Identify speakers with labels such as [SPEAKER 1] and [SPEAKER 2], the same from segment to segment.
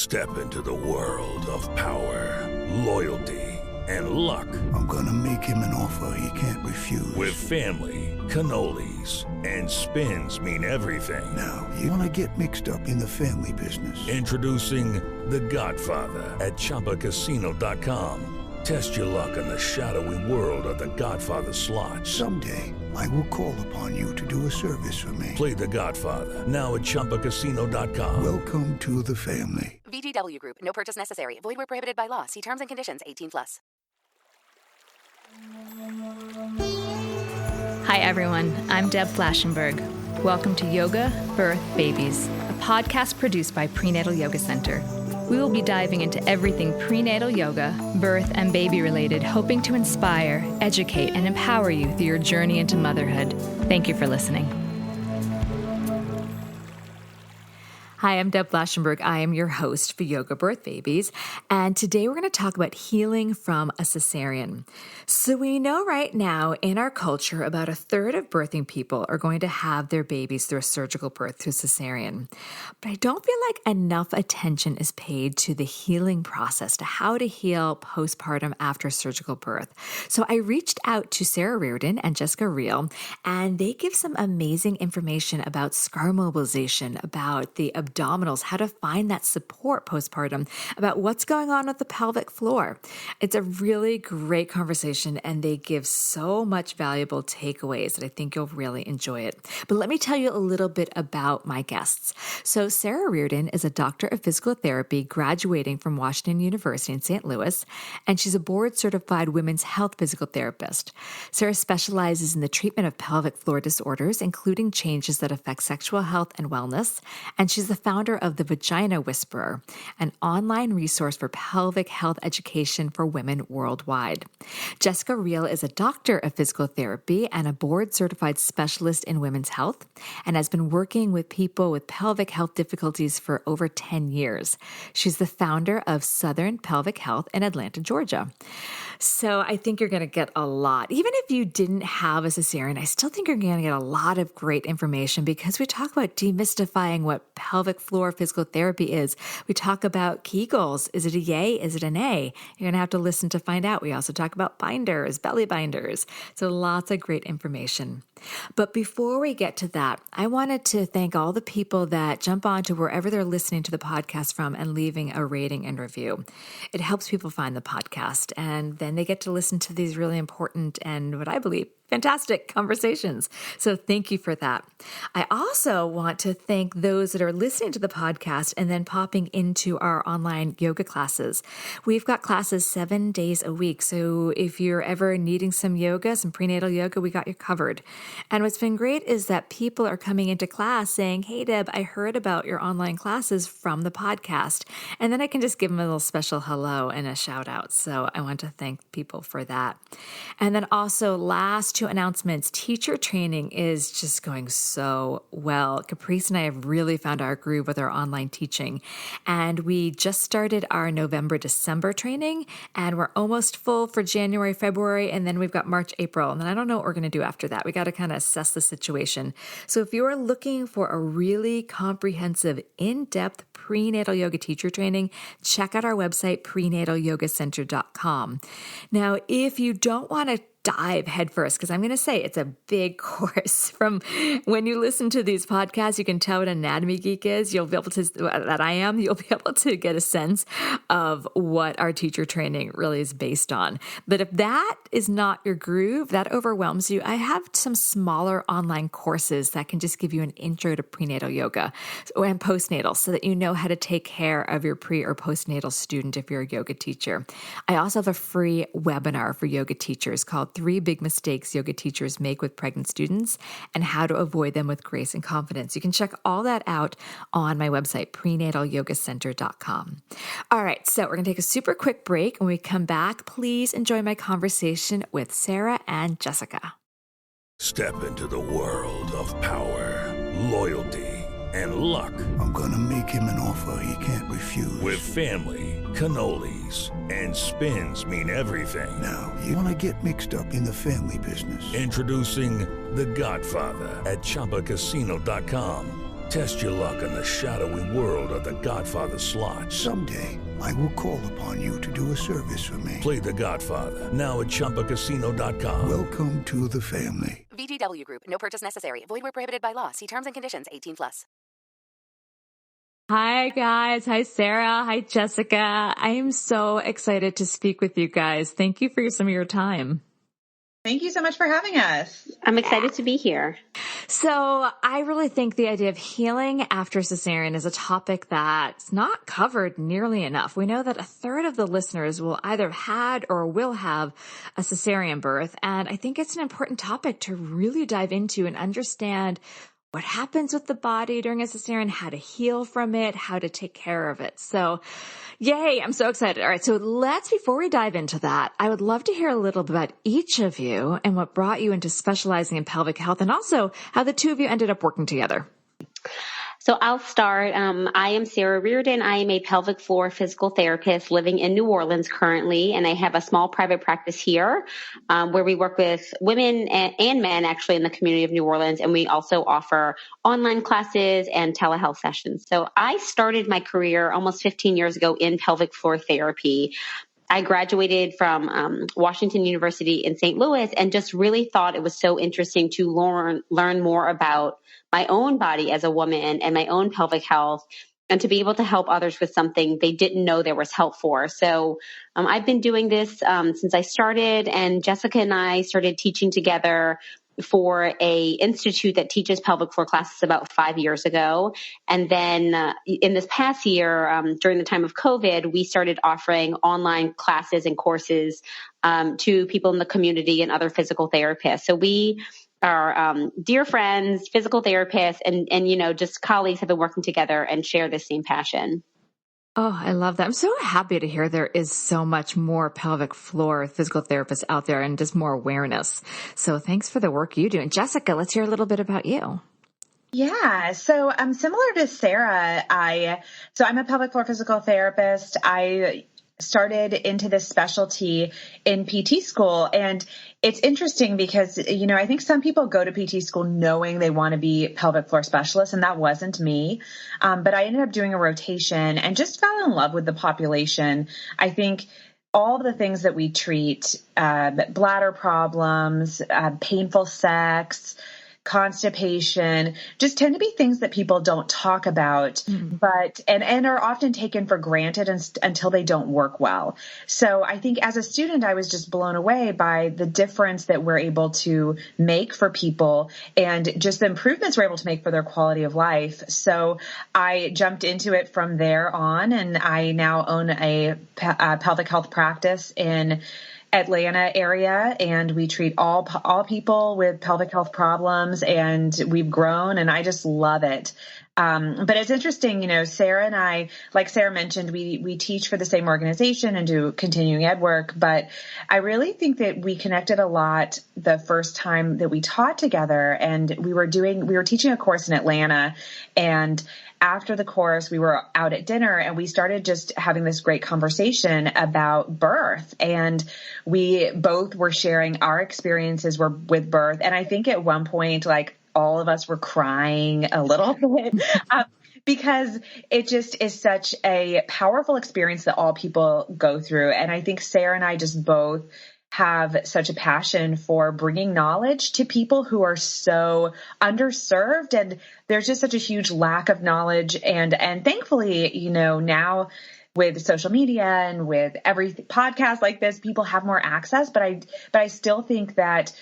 [SPEAKER 1] Step into the world of power, loyalty, and luck.
[SPEAKER 2] I'm gonna make him an offer he can't refuse.
[SPEAKER 1] With family, cannolis, and spins mean everything.
[SPEAKER 2] Now, you wanna get mixed up in the family business.
[SPEAKER 1] Introducing The Godfather at ChumbaCasino.com. Test your luck in the shadowy world of The Godfather slot.
[SPEAKER 2] Someday, I will call upon you to do a service for me.
[SPEAKER 1] Play The Godfather now at ChumbaCasino.com.
[SPEAKER 2] Welcome to the family.
[SPEAKER 3] VGW Group. No purchase necessary. Void where prohibited by law. See terms and conditions. 18+.
[SPEAKER 4] Hi, everyone. I'm Deb Flashenberg. Welcome to Yoga, Birth, Babies, a podcast produced by Prenatal Yoga Center. We will be diving into everything prenatal yoga, birth, and baby related, hoping to inspire, educate, and empower you through your journey into motherhood. Thank you for listening. Hi, I'm Deb Flashenberg. I am your host for Yoga Birth Babies, and today we're going to talk about healing from a cesarean. So we know right now in our culture about a third of birthing people are going to have their babies through a surgical birth through cesarean. But I don't feel like enough attention is paid to the healing process, to how to heal postpartum after surgical birth. So I reached out to Sara Reardon and Jessica Reale, and they give some amazing information about scar mobilization, about the abdominals, how to find that support postpartum, about what's going on with the pelvic floor. It's a really great conversation, and they give so much valuable takeaways that I think you'll really enjoy it. But let me tell you a little bit about my guests. So Sara Reardon is a doctor of physical therapy graduating from Washington University in St. Louis, and she's a board-certified women's health physical therapist. Sara specializes in the treatment of pelvic floor disorders, including changes that affect sexual health and wellness, and she's the founder of The Vagina Whisperer, an online resource for pelvic health education for women worldwide. Jessica Reale is a doctor of physical therapy and a board-certified specialist in women's health, and has been working with people with pelvic health difficulties for over 10 years. She's the founder of Southern Pelvic Health in Atlanta, Georgia. So I think you're going to get a lot. Even if you didn't have a cesarean, I still think you're going to get a lot of great information because we talk about demystifying what pelvic floor physical therapy is. We talk about Kegels. Is it a yay? Is it an A? You're going to have to listen to find out. We also talk about binders, belly binders. So lots of great information. But before we get to that, I wanted to thank all the people that jump on to wherever they're listening to the podcast from and leaving a rating and review. It helps people find the podcast, and then they get to listen to these really important and what I believe fantastic conversations. So thank you for that. I also want to thank those that are listening to the podcast and then popping into our online yoga classes. We've got classes 7 days a week. So if you're ever needing some yoga, some prenatal yoga, we got you covered. And what's been great is that people are coming into class saying, "Hey, Deb, I heard about your online classes from the podcast." And then I can just give them a little special hello and a shout out. So I want to thank people for that. And then also last two announcements. Teacher training is just going so well. Caprice and I have really found our groove with our online teaching. And we just started our November-December training, and we're almost full for January, February, and then we've got March, April. And then I don't know what we're going to do after that. We got to kind of assess the situation. So if you are looking for a really comprehensive, in-depth prenatal yoga teacher training, check out our website, prenatalyogacenter.com. Now, if you don't want to dive headfirst, because I'm going to say it's a big course. From when you listen to these podcasts, you can tell what anatomy geek is. You'll be able to, that I am, you'll be able to get a sense of what our teacher training really is based on. But if that is not your groove, that overwhelms you, I have some smaller online courses that can just give you an intro to prenatal yoga and postnatal so that you know how to take care of your pre or postnatal student if you're a yoga teacher. I also have a free webinar for yoga teachers called 3 Big Mistakes Yoga Teachers Make with Pregnant Students and How to Avoid Them with Grace and Confidence. You can check all that out on my website, prenatalyogacenter.com. All right, so we're going to take a super quick break. When we come back, please enjoy my conversation with Sara and Jessica.
[SPEAKER 1] Step into the world of power, loyalty, and luck.
[SPEAKER 2] I'm gonna make him an offer he can't refuse.
[SPEAKER 1] With family, cannolis, and spins mean everything.
[SPEAKER 2] Now, you wanna get mixed up in the family business.
[SPEAKER 1] Introducing The Godfather at ChumbaCasino.com. Test your luck in the shadowy world of The Godfather slot.
[SPEAKER 2] Someday, I will call upon you to do a service for me.
[SPEAKER 1] Play The Godfather, now at ChumbaCasino.com.
[SPEAKER 2] Welcome to the family.
[SPEAKER 3] VGW Group. No purchase necessary. Void where prohibited by law. See terms and conditions. 18+.
[SPEAKER 4] Hi, guys. Hi, Sara. Hi, Jessica. I am so excited to speak with you guys. Thank you for some of your time.
[SPEAKER 5] Thank you so much for having us.
[SPEAKER 6] I'm excited to be here.
[SPEAKER 4] So I really think the idea of healing after cesarean is a topic that's not covered nearly enough. We know that a third of the listeners will either have had or will have a cesarean birth. And I think it's an important topic to really dive into and understand what happens with the body during a cesarean, how to heal from it, how to take care of it. So yay, I'm so excited. All right. So before we dive into that, I would love to hear a little bit about each of you and what brought you into specializing in pelvic health, and also how the two of you ended up working together.
[SPEAKER 6] So I'll start. I am Sara Reardon. I am a pelvic floor physical therapist living in New Orleans currently, and I have a small private practice here where we work with women and men actually in the community of New Orleans, and we also offer online classes and telehealth sessions. So I started my career almost 15 years ago in pelvic floor therapy. I graduated from Washington University in St. Louis and just really thought it was so interesting to learn more about my own body as a woman and my own pelvic health, and to be able to help others with something they didn't know there was help for. So I've been doing this since I started, and Jessica and I started teaching together for a institute that teaches pelvic floor classes about 5 years ago. And then in this past year, during the time of COVID, we started offering online classes and courses to people in the community and other physical therapists. So we are dear friends, physical therapists, and just colleagues have been working together and share the same passion.
[SPEAKER 4] Oh, I love that. I'm so happy to hear there is so much more pelvic floor physical therapists out there and just more awareness. So thanks for the work you do. And Jessica, let's hear a little bit about you.
[SPEAKER 5] Yeah. So similar to Sara, I'm a pelvic floor physical therapist. I started into this specialty in PT school, and it's interesting because, I think some people go to PT school knowing they want to be pelvic floor specialists, and that wasn't me. But I ended up doing a rotation and just fell in love with the population. I think all of the things that we treat, bladder problems, painful sex, constipation, just tend to be things that people don't talk about, but are often taken for granted until they don't work well. So I think as a student, I was just blown away by the difference that we're able to make for people and just the improvements we're able to make for their quality of life. So I jumped into it from there on, and I now own a pelvic health practice in Atlanta area, and we treat all people with pelvic health problems, and we've grown, and I just love it. But it's interesting, Sara and I, like Sara mentioned, we teach for the same organization and do continuing ed work, but I really think that we connected a lot the first time that we taught together, and we were teaching a course in Atlanta, and after the course, we were out at dinner and we started just having this great conversation about birth. And we both were sharing our experiences with birth. And I think at one point, like, all of us were crying a little bit because it just is such a powerful experience that all people go through. And I think Sara and I just both have such a passion for bringing knowledge to people who are so underserved, and there's just such a huge lack of knowledge. And thankfully, now with social media and with every podcast like this, people have more access, but I still think that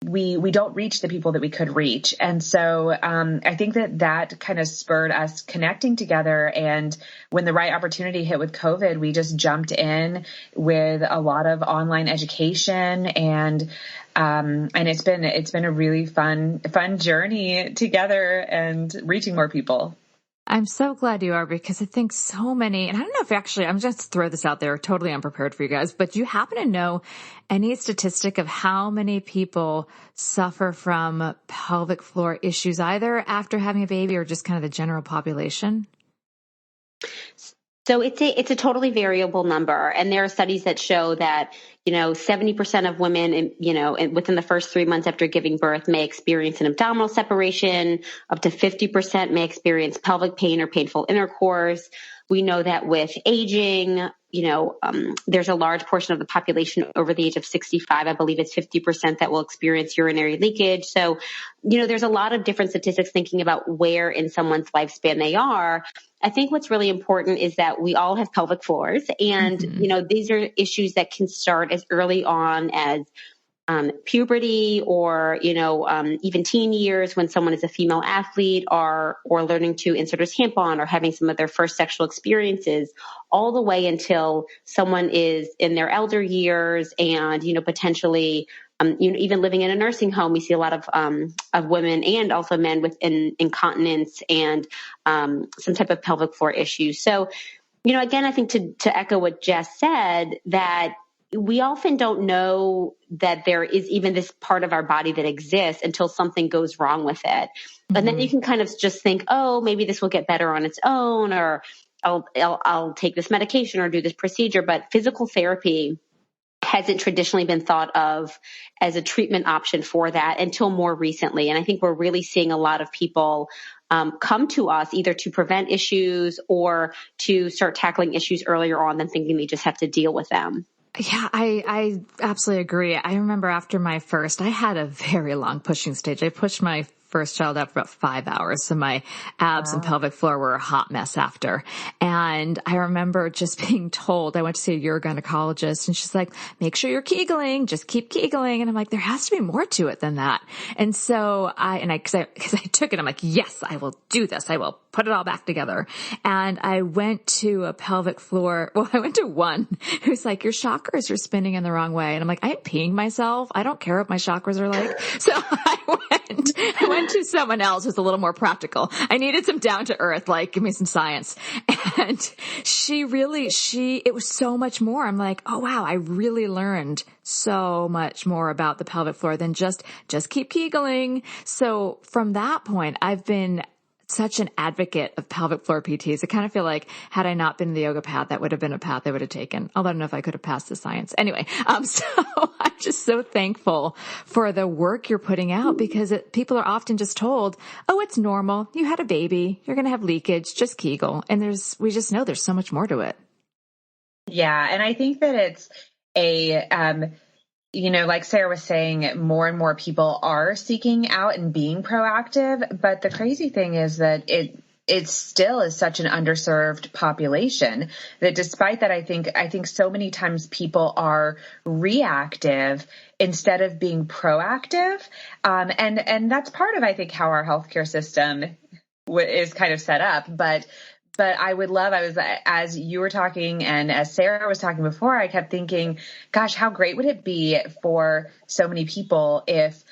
[SPEAKER 5] we don't reach the people that we could reach. And so I think that kind of spurred us connecting together. And when the right opportunity hit with COVID, we just jumped in with a lot of online education, and it's been a really fun journey together and reaching more people.
[SPEAKER 4] I'm so glad you are, because I think so many, and I don't know if actually, I'm just throw this out there, totally unprepared for you guys, but do you happen to know any statistic of how many people suffer from pelvic floor issues, either after having a baby or just kind of the general population?
[SPEAKER 6] So it's a totally variable number. And there are studies that show that, 70% of women, within the first 3 months after giving birth may experience an abdominal separation. Up to 50% may experience pelvic pain or painful intercourse. We know that with aging, there's a large portion of the population over the age of 65. I believe it's 50% that will experience urinary leakage. So, there's a lot of different statistics thinking about where in someone's lifespan they are. I think what's really important is that we all have pelvic floors, and, these are issues that can start as early on as puberty or, even teen years when someone is a female athlete or learning to insert a tampon or having some of their first sexual experiences, all the way until someone is in their elder years and, potentially, even living in a nursing home. We see a lot of women and also men with incontinence and some type of pelvic floor issues. So, again, I think to echo what Jess said, that we often don't know that there is even this part of our body that exists until something goes wrong with it. And then you can kind of just think, oh, maybe this will get better on its own, or I'll take this medication or do this procedure. But physical therapy hasn't traditionally been thought of as a treatment option for that until more recently. And I think we're really seeing a lot of people come to us either to prevent issues or to start tackling issues earlier on than thinking they just have to deal with them.
[SPEAKER 4] Yeah, I absolutely agree. I remember after my first, I had a very long pushing stage. I pushed my first child up for about 5 hours. So my abs and pelvic floor were a hot mess after. And I remember just being told, I went to see a urogynecologist and she's like, make sure you're Kegling, just keep Kegling. And I'm like, there has to be more to it than that. And so cause I took it, I'm like, yes, I will do this. I will put it all back together. And I went to a pelvic floor. Well, I went to one who's like, your chakras are spinning in the wrong way. And I'm like, I'm peeing myself. I don't care what my chakras are like. So I went to someone else who's a little more practical. I needed some down to earth, like give me some science. And it was so much more. I'm like, oh wow, I really learned so much more about the pelvic floor than just keep Kegling. So from that point, I've been such an advocate of pelvic floor PTs. I kind of feel like had I not been in the yoga path, that would have been a path I would have taken. Although I don't know if I could have passed the science. Anyway, so I'm just so thankful for the work you're putting out because people are often just told, oh, it's normal. You had a baby. You're going to have leakage. Just Kegel. And we just know there's so much more to it.
[SPEAKER 5] Yeah. And I think that it's like Sara was saying, more and more people are seeking out and being proactive. But the crazy thing is that it still is such an underserved population that despite that, I think so many times people are reactive instead of being proactive. And that's part of, I think, how our healthcare system is kind of set up. But as you were talking and as Sara was talking before, I kept thinking, gosh, how great would it be for so many people if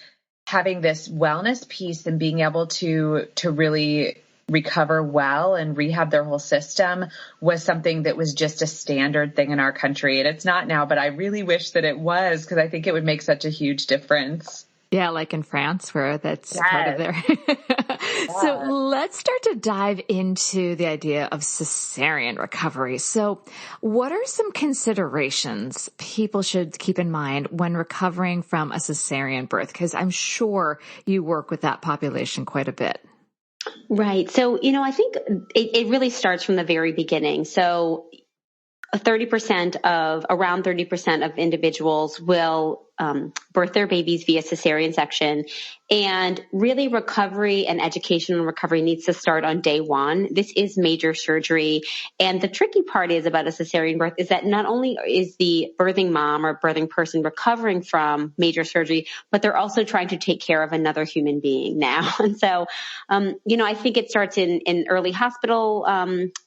[SPEAKER 5] having this wellness piece and being able to really recover well and rehab their whole system was something that was just a standard thing in our country. And it's not now, but I really wish that it was because I think it would make such a huge difference.
[SPEAKER 4] Yeah, like in France where that's part of their... So let's start to dive into the idea of cesarean recovery. So what are some considerations people should keep in mind when recovering from a cesarean birth? Because I'm sure you work with that population quite a bit.
[SPEAKER 6] Right. So, I think it really starts from the very beginning. So around 30% of individuals will birth their babies via cesarean section, and really recovery and education and recovery needs to start on day one. This is major surgery. And the tricky part is about a cesarean birth is that not only is the birthing mom or birthing person recovering from major surgery, but they're also trying to take care of another human being now. And so, I think it starts in early hospital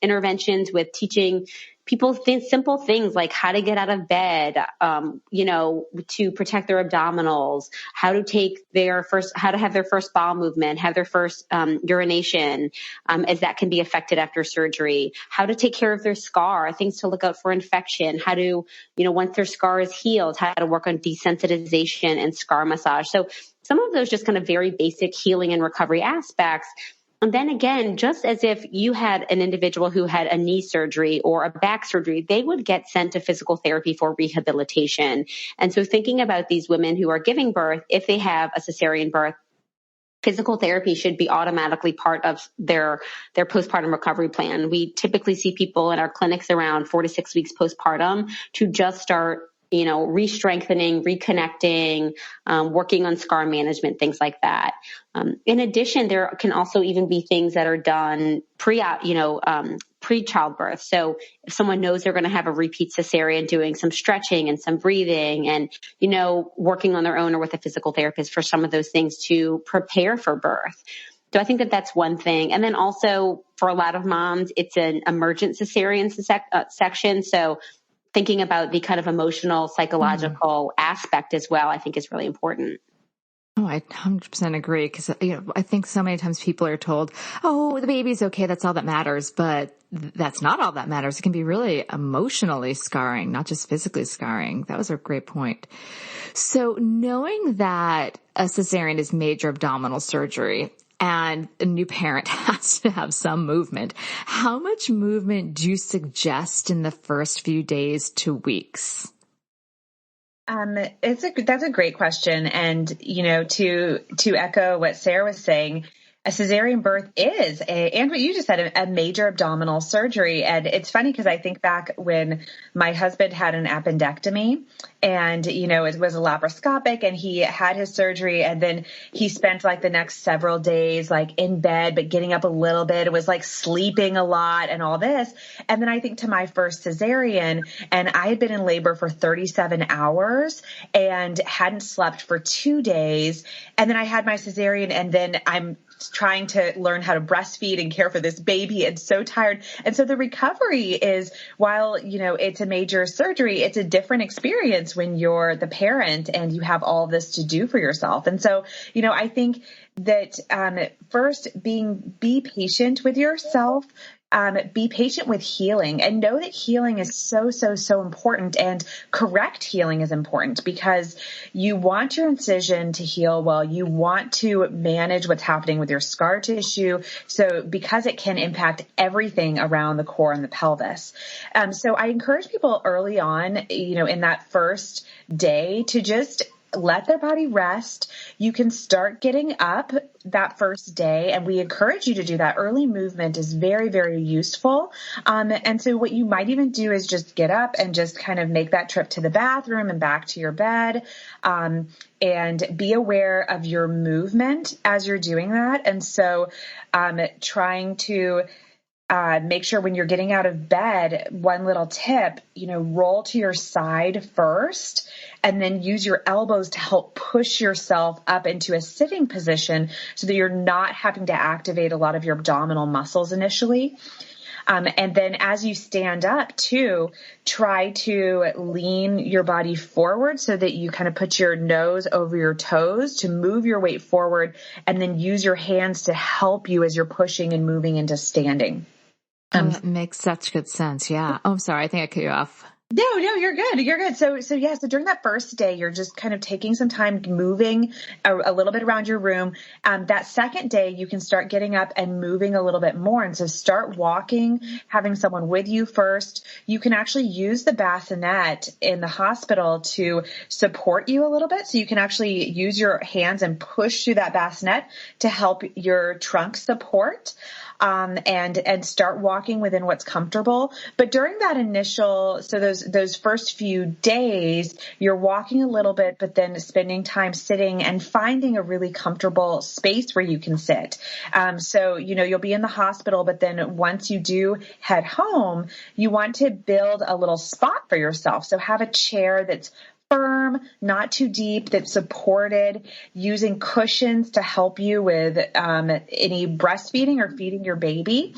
[SPEAKER 6] interventions with teaching people simple things like how to get out of bed, to protect their abdominals, how to have their first bowel movement, have their first urination, as that can be affected after surgery, how to take care of their scar, things to look out for infection, how to, once their scar is healed, how to work on desensitization and scar massage. So some of those just kind of very basic healing and recovery aspects. And then again, just as if you had an individual who had a knee surgery or a back surgery, they would get sent to physical therapy for rehabilitation. And so thinking about these women who are giving birth, if they have a cesarean birth, physical therapy should be automatically part of their postpartum recovery plan. We typically see people in our clinics around 4 to 6 weeks postpartum to just start, re-strengthening, reconnecting, working on scar management, things like that. In addition, there can also even be things that are done pre-childbirth. So if someone knows they're going to have a repeat cesarean, doing some stretching and some breathing and, working on their own or with a physical therapist for some of those things to prepare for birth. So I think that that's one thing. And then also for a lot of moms, it's an emergent cesarean section. So thinking about the kind of emotional, psychological aspect as well, I think is really important.
[SPEAKER 4] Oh, I 100% agree. Because, I think so many times people are told, oh, the baby's okay. That's all that matters. But that's not all that matters. It can be really emotionally scarring, not just physically scarring. That was a great point. So knowing that a cesarean is major abdominal surgery, and a new parent has to have some movement, how much movement do you suggest in the first few days to weeks?
[SPEAKER 5] That's a great question. And, to echo what Sarah was saying, a cesarean birth is and what you just said, a major abdominal surgery. And it's funny because I think back when my husband had an appendectomy and, it was a laparoscopic and he had his surgery and then he spent like the next several days, like in bed, but getting up a little bit. It was like sleeping a lot and all this. And then I think to my first cesarean and I had been in labor for 37 hours and hadn't slept for 2 days. And then I had my cesarean and then I'm trying to learn how to breastfeed and care for this baby and so tired. And so the recovery is, while, it's a major surgery, it's a different experience when you're the parent and you have all this to do for yourself. And so, I think that, first be patient with yourself. Be patient with healing and know that healing is so, so, so important, and correct healing is important because you want your incision to heal well. You want to manage what's happening with your scar tissue. So because it can impact everything around the core and the pelvis. So I encourage people early on, in that first day to just let their body rest. You can start getting up that first day, and we encourage you to do that. Early movement is very, very useful. And so what you might even do is just get up and just kind of make that trip to the bathroom and back to your bed, and be aware of your movement as you're doing that. And so trying to make sure when you're getting out of bed, one little tip, roll to your side first and then use your elbows to help push yourself up into a sitting position so that you're not having to activate a lot of your abdominal muscles initially. And then as you stand up too, try to lean your body forward so that you kind of put your nose over your toes to move your weight forward, and then use your hands to help you as you're pushing and moving into standing.
[SPEAKER 4] That makes such good sense. Yeah. Oh, I'm sorry. I think I cut you off.
[SPEAKER 5] No, you're good. You're good. So during that first day, you're just kind of taking some time moving a little bit around your room. That second day, you can start getting up and moving a little bit more. And so start walking, having someone with you first. You can actually use the bassinet in the hospital to support you a little bit. So you can actually use your hands and push through that bassinet to help your trunk support. And start walking within what's comfortable. But during that initial, so those first few days, you're walking a little bit, but then spending time sitting and finding a really comfortable space where you can sit. So, you'll be in the hospital, but then once you do head home, you want to build a little spot for yourself. So have a chair that's firm, not too deep, that's supported, using cushions to help you with any breastfeeding or feeding your baby.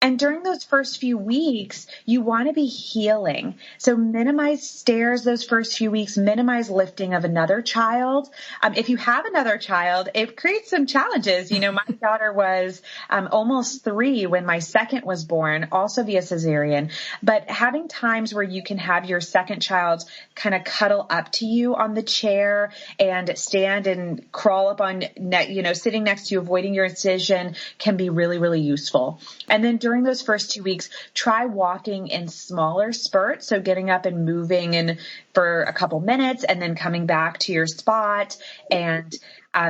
[SPEAKER 5] And during those first few weeks, you want to be healing. So minimize stairs those first few weeks, minimize lifting of another child. If you have another child, it creates some challenges. My daughter was almost 3 when my second was born, also via cesarean. But having times where you can have your second child kind of cuddle up to you on the chair and stand and crawl up on, sitting next to you, avoiding your incision can be really, really useful. And then during those first 2 weeks, try walking in smaller spurts. So getting up and moving and for a couple minutes and then coming back to your spot. And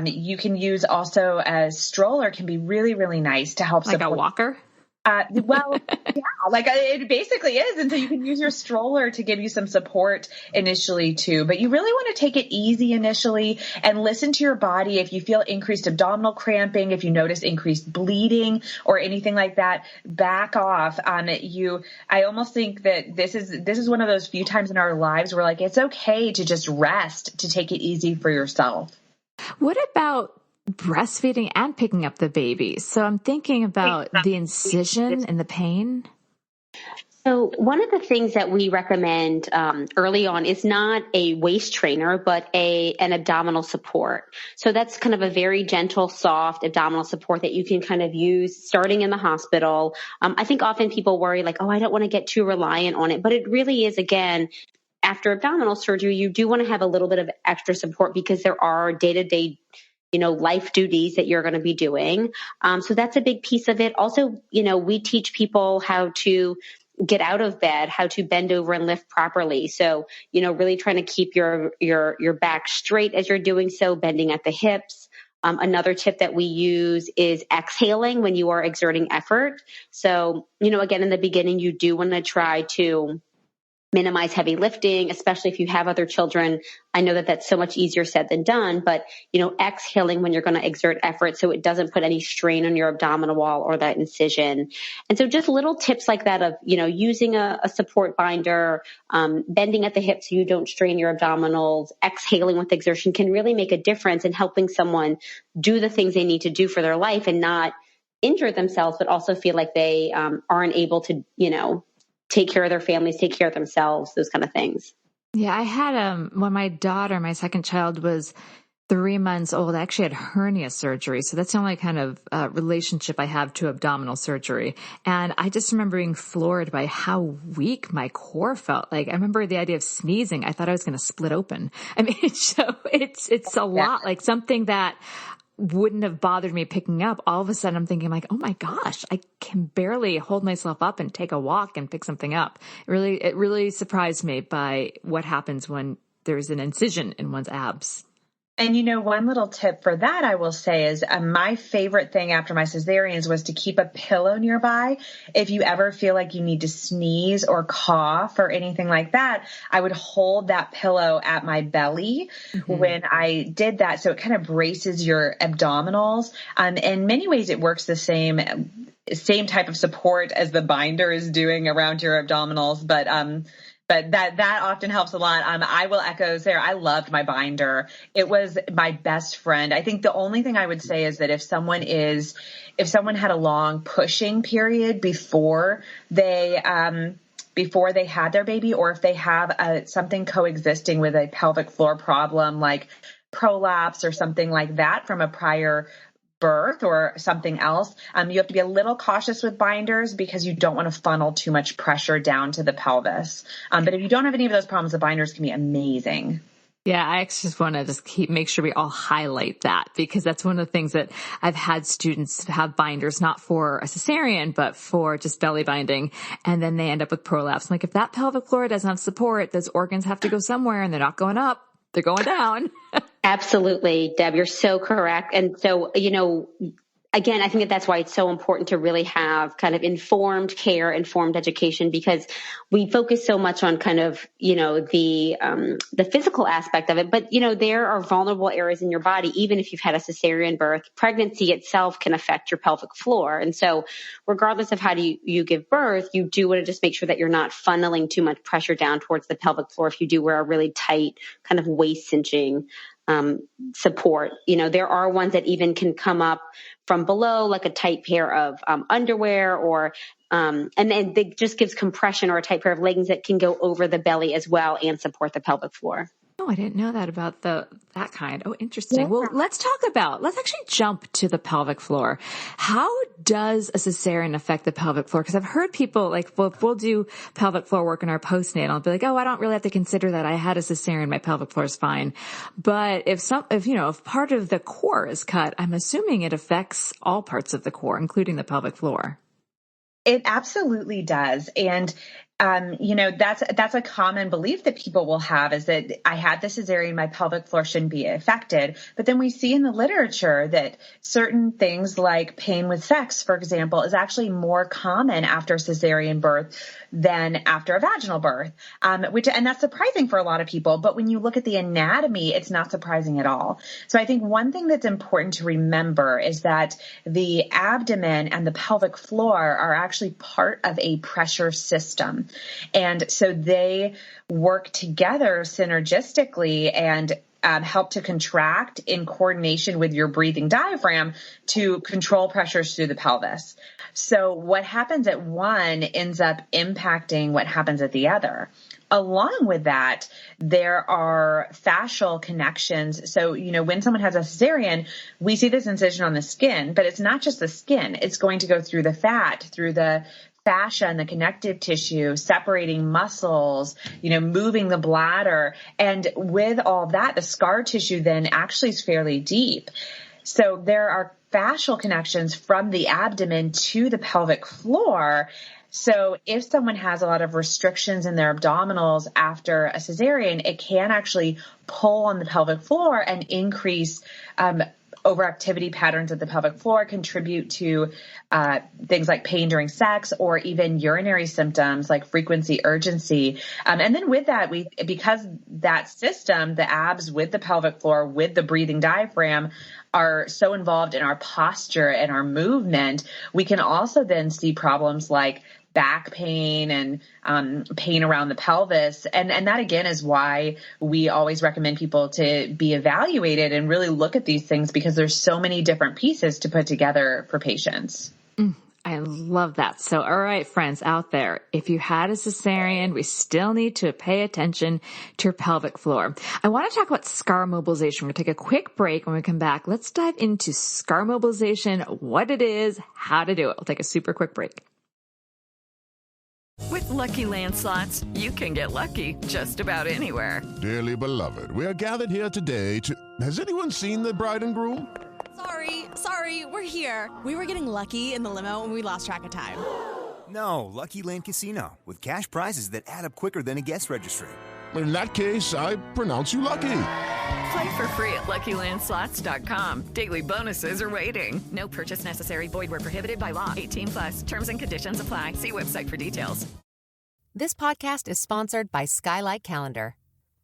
[SPEAKER 5] you can use also a stroller can be really, really nice to help
[SPEAKER 4] like
[SPEAKER 5] support.
[SPEAKER 4] a walker?
[SPEAKER 5] Well, yeah, like it basically is. And so you can use your stroller to give you some support initially too, but you really want to take it easy initially and listen to your body. If you feel increased abdominal cramping, if you notice increased bleeding or anything like that, back off. I almost think that this is one of those few times in our lives where it's okay to just rest, to take it easy for yourself.
[SPEAKER 4] What about breastfeeding and picking up the baby? So I'm thinking about the incision and the pain.
[SPEAKER 6] So one of the things that we recommend early on is not a waist trainer, but an abdominal support. So that's kind of a very gentle, soft abdominal support that you can kind of use starting in the hospital. I think often people worry I don't want to get too reliant on it, but it really is, again, after abdominal surgery, you do want to have a little bit of extra support because there are day-to-day life duties that you're going to be doing. So that's a big piece of it. Also, we teach people how to get out of bed, how to bend over and lift properly. So, really trying to keep your back straight as you're doing so, bending at the hips. Another tip that we use is exhaling when you are exerting effort. So, again, in the beginning, you do want to try to minimize heavy lifting, especially if you have other children. I know that that's so much easier said than done, but, exhaling when you're going to exert effort so it doesn't put any strain on your abdominal wall or that incision. And so just little tips like that of, using a support binder, bending at the hips so you don't strain your abdominals, exhaling with exertion can really make a difference in helping someone do the things they need to do for their life and not injure themselves, but also feel like they aren't able to, take care of their families, take care of themselves, those kind of things.
[SPEAKER 4] Yeah, I had, when my second child was 3 months old, I actually had hernia surgery. So that's the only kind of relationship I have to abdominal surgery. And I just remember being floored by how weak my core felt. I remember the idea of sneezing. I thought I was going to split open. I mean, so it's a lot, something that wouldn't have bothered me picking up. All of a sudden I'm thinking oh my gosh, I can barely hold myself up and take a walk and pick something up. It really surprised me by what happens when there's an incision in one's abs.
[SPEAKER 5] And one little tip for that I will say is my favorite thing after my cesareans was to keep a pillow nearby. If you ever feel like you need to sneeze or cough or anything like that, I would hold that pillow at my belly when I did that. So it kind of braces your abdominals. In many ways, it works the same type of support as the binder is doing around your abdominals. But that often helps a lot. I will echo Sarah. I loved my binder. It was my best friend. I think the only thing I would say is that if someone had a long pushing period before they had their baby, or if they have something coexisting with a pelvic floor problem like prolapse or something like that from a prior birth or something else, you have to be a little cautious with binders because you don't want to funnel too much pressure down to the pelvis. But if you don't have any of those problems, the binders can be amazing.
[SPEAKER 4] Yeah, I actually just want to make sure we all highlight that, because that's one of the things that I've had students have binders, not for a cesarean, but for just belly binding. And then they end up with prolapse. I'm if that pelvic floor doesn't have support, those organs have to go somewhere and they're not going up. They're going down.
[SPEAKER 6] Absolutely, Deb, you're so correct. And so, again, I think that's why it's so important to really have kind of informed care, informed education, because we focus so much on kind of, the physical aspect of it. But, there are vulnerable areas in your body. Even if you've had a cesarean birth, pregnancy itself can affect your pelvic floor. And so regardless of how you give birth, you do want to just make sure that you're not funneling too much pressure down towards the pelvic floor if you do wear a really tight kind of waist cinching. support. There are ones that even can come up from below, like a tight pair of underwear, or and then it just gives compression, or a tight pair of leggings that can go over the belly as well and support the pelvic floor.
[SPEAKER 4] Oh, I didn't know that about that kind. Oh, interesting. Yeah. Well, let's actually jump to the pelvic floor. How does a cesarean affect the pelvic floor? Because I've heard people like, well, if we'll do pelvic floor work in our postnatal, I'll be like, oh, I don't really have to consider that. I had a cesarean, my pelvic floor is fine. But if part of the core is cut, I'm assuming it affects all parts of the core, including the pelvic floor.
[SPEAKER 5] It absolutely does. And that's a common belief that people will have, is that I had the cesarean, my pelvic floor shouldn't be affected. But then we see in the literature that certain things like pain with sex, for example, is actually more common after a cesarean birth than after a vaginal birth, and that's surprising for a lot of people. But when you look at the anatomy, it's not surprising at all. So I think one thing that's important to remember is that the abdomen and the pelvic floor are actually part of a pressure system. And so they work together synergistically and help to contract in coordination with your breathing diaphragm to control pressures through the pelvis. So what happens at one ends up impacting what happens at the other. Along with that, there are fascial connections. So, when someone has a cesarean, we see this incision on the skin, but it's not just the skin. It's going to go through the fat, through the fascia and the connective tissue, separating muscles, moving the bladder. And with all that, the scar tissue then actually is fairly deep. So there are fascial connections from the abdomen to the pelvic floor. So if someone has a lot of restrictions in their abdominals after a cesarean, it can actually pull on the pelvic floor and increase overactivity patterns of the pelvic floor, contribute to things like pain during sex, or even urinary symptoms like frequency, urgency. And then with that, because that system, the abs with the pelvic floor, with the breathing diaphragm, are so involved in our posture and our movement, we can also then see problems like back pain and pain around the pelvis. And that, again, is why we always recommend people to be evaluated and really look at these things, because there's so many different pieces to put together for patients.
[SPEAKER 4] I love that. So, all right, friends out there, if you had a cesarean, we still need to pay attention to your pelvic floor. I want to talk about scar mobilization. We're going to take a quick break. When we come back, let's dive into scar mobilization, what it is, how to do it. We'll take a super quick break.
[SPEAKER 7] With Lucky Land Slots, you can get lucky just about anywhere.
[SPEAKER 8] Dearly beloved, we are gathered here today to... Has anyone seen the bride and groom?
[SPEAKER 9] Sorry, we're here. We were getting lucky in the limo and we lost track of time.
[SPEAKER 10] No, Lucky Land Casino, with cash prizes that add up quicker than a guest registry.
[SPEAKER 8] In that case, I pronounce you lucky.
[SPEAKER 7] Play for free at LuckyLandSlots.com. Daily bonuses are waiting. No purchase necessary. Void where prohibited by law. 18+. Terms and conditions apply. See website for details.
[SPEAKER 11] This podcast is sponsored by Skylight Calendar.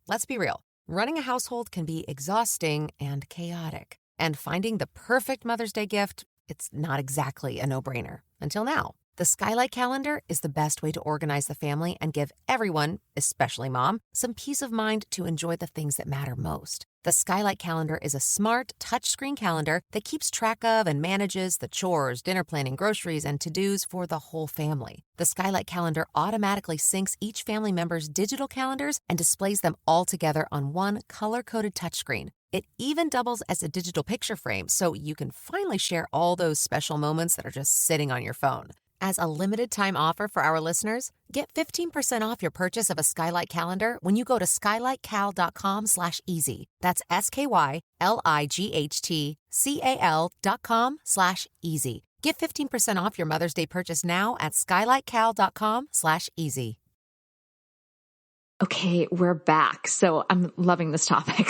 [SPEAKER 11] Let's be real. Running a household can be exhausting and chaotic. And finding the perfect Mother's Day gift, it's not exactly a no-brainer. Until now. The Skylight Calendar is the best way to organize the family and give everyone, especially mom, some peace of mind to enjoy the things that matter most. The Skylight Calendar is a smart, touchscreen calendar that keeps track of and manages the chores, dinner planning, groceries, and to-dos for the whole family. The Skylight Calendar automatically syncs each family member's digital calendars and displays them all together on one color-coded touchscreen. It even doubles as a digital picture frame, so you can finally share all those special moments that are just sitting on your phone. As a limited-time offer for our listeners, get 15% off your purchase of a Skylight Calendar when you go to skylightcal.com/easy. That's SKYLIGHTCAL.com/easy. Get 15% off your Mother's Day purchase now at skylightcal.com/easy.
[SPEAKER 4] Okay, we're back. So I'm loving this topic.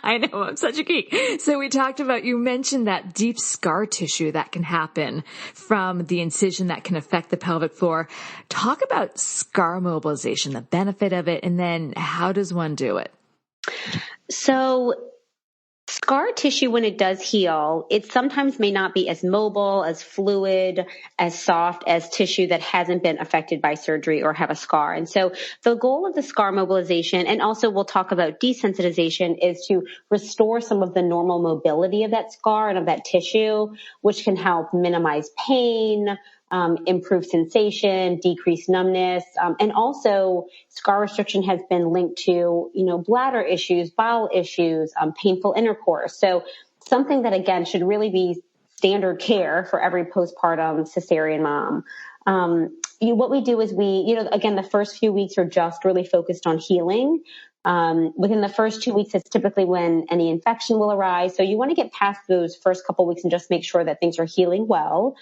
[SPEAKER 4] I know, I'm such a geek. So we talked about, you mentioned that deep scar tissue that can happen from the incision that can affect the pelvic floor. Talk about scar mobilization, the benefit of it, and then how does one do it?
[SPEAKER 6] So Scar tissue, when it does heal, it sometimes may not be as mobile, as fluid, as soft as tissue that hasn't been affected by surgery or have a scar. And so the goal of the scar mobilization, and also we'll talk about desensitization, is to restore some of the normal mobility of that scar and of that tissue, which can help minimize pain, improve sensation, decrease numbness, and also scar restriction has been linked to, bladder issues, bowel issues, painful intercourse. So something that, again, should really be standard care for every postpartum cesarean mom. What we do is again, the first few weeks are just really focused on healing. Within the first 2 weeks, it's typically when any infection will arise. So you want to get past those first couple weeks and just make sure that things are healing well.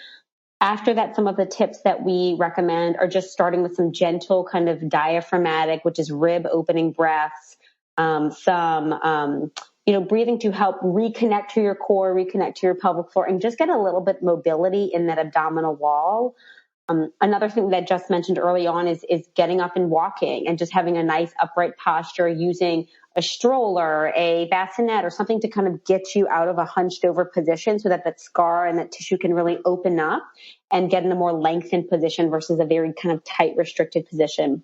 [SPEAKER 6] After that, some of the tips that we recommend are just starting with some gentle kind of diaphragmatic, which is rib opening breaths, some breathing to help reconnect to your core, reconnect to your pelvic floor, and just get a little bit mobility in that abdominal wall. Another thing that Jess mentioned early on is getting up and walking and just having a nice upright posture, using a stroller, a bassinet, or something to kind of get you out of a hunched over position so that scar and that tissue can really open up and get in a more lengthened position versus a very kind of tight, restricted position.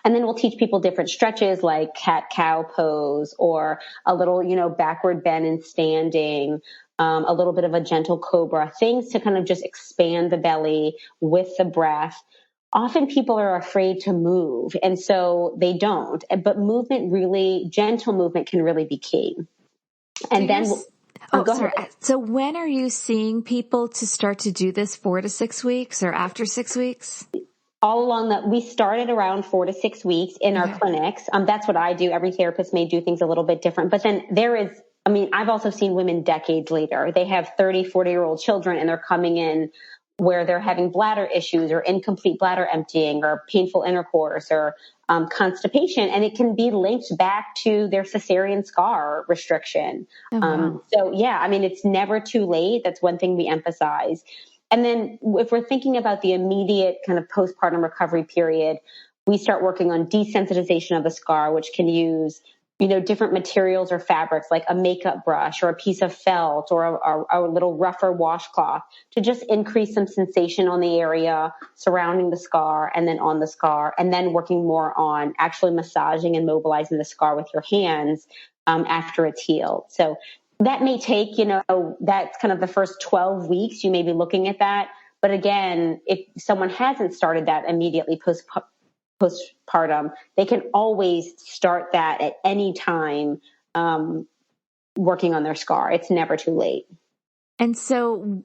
[SPEAKER 6] And then we'll teach people different stretches like cat-cow pose, or a little, backward bend and standing, a little bit of a gentle cobra, things to kind of just expand the belly with the breath. Often people are afraid to move, and so they don't. But gentle movement can really be key. And then, go ahead.
[SPEAKER 4] So when are you seeing people to start to do this, 4 to 6 weeks or after 6 weeks?
[SPEAKER 6] All along that, we started around 4 to 6 weeks in our clinics. That's what I do. Every therapist may do things a little bit different, but then I've also seen women decades later. They have 30, 40-year-old children, and they're coming in where they're having bladder issues or incomplete bladder emptying or painful intercourse or constipation, and it can be linked back to their cesarean scar restriction.
[SPEAKER 4] Oh, wow.
[SPEAKER 6] It's never too late. That's one thing we emphasize. And then if we're thinking about the immediate kind of postpartum recovery period, we start working on desensitization of the scar, which can use different materials or fabrics like a makeup brush or a piece of felt or a little rougher washcloth to just increase some sensation on the area surrounding the scar and then on the scar, and then working more on actually massaging and mobilizing the scar with your hands after it's healed. So that may take, that's kind of the first 12 weeks. You may be looking at that. But again, if someone hasn't started that immediately postpartum, they can always start that at any time, working on their scar. It's never too late.
[SPEAKER 4] And so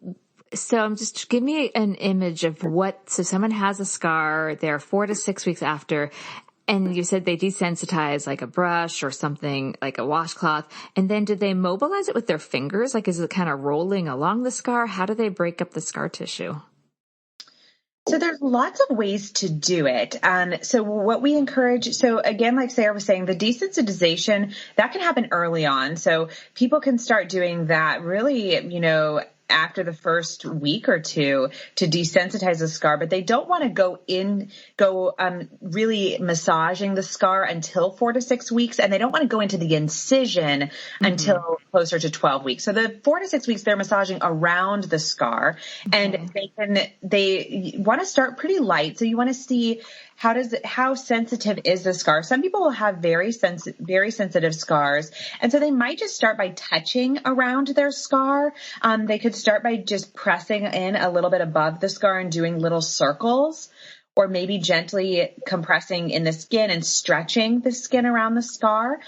[SPEAKER 4] just give me an image of so someone has a scar, they're 4 to 6 weeks after, and you said they desensitize like a brush or something like a washcloth. And then do they mobilize it with their fingers? Like, is it kind of rolling along the scar? How do they break up the scar tissue?
[SPEAKER 5] So there's lots of ways to do it. So what we encourage, so again, like Sarah was saying, the desensitization, that can happen early on. So people can start doing that really, after the first week or two to desensitize the scar, but they don't want to go really massaging the scar until 4 to 6 weeks. And they don't want to go into the incision until closer to 12 weeks. So the 4 to 6 weeks, they're massaging around the scar, and they want to start pretty light. So you want to see how sensitive is the scar? Some people will have very sensitive scars. And so they might just start by touching around their scar. They could start by just pressing in a little bit above the scar and doing little circles, or maybe gently compressing in the skin and stretching the skin around the scar.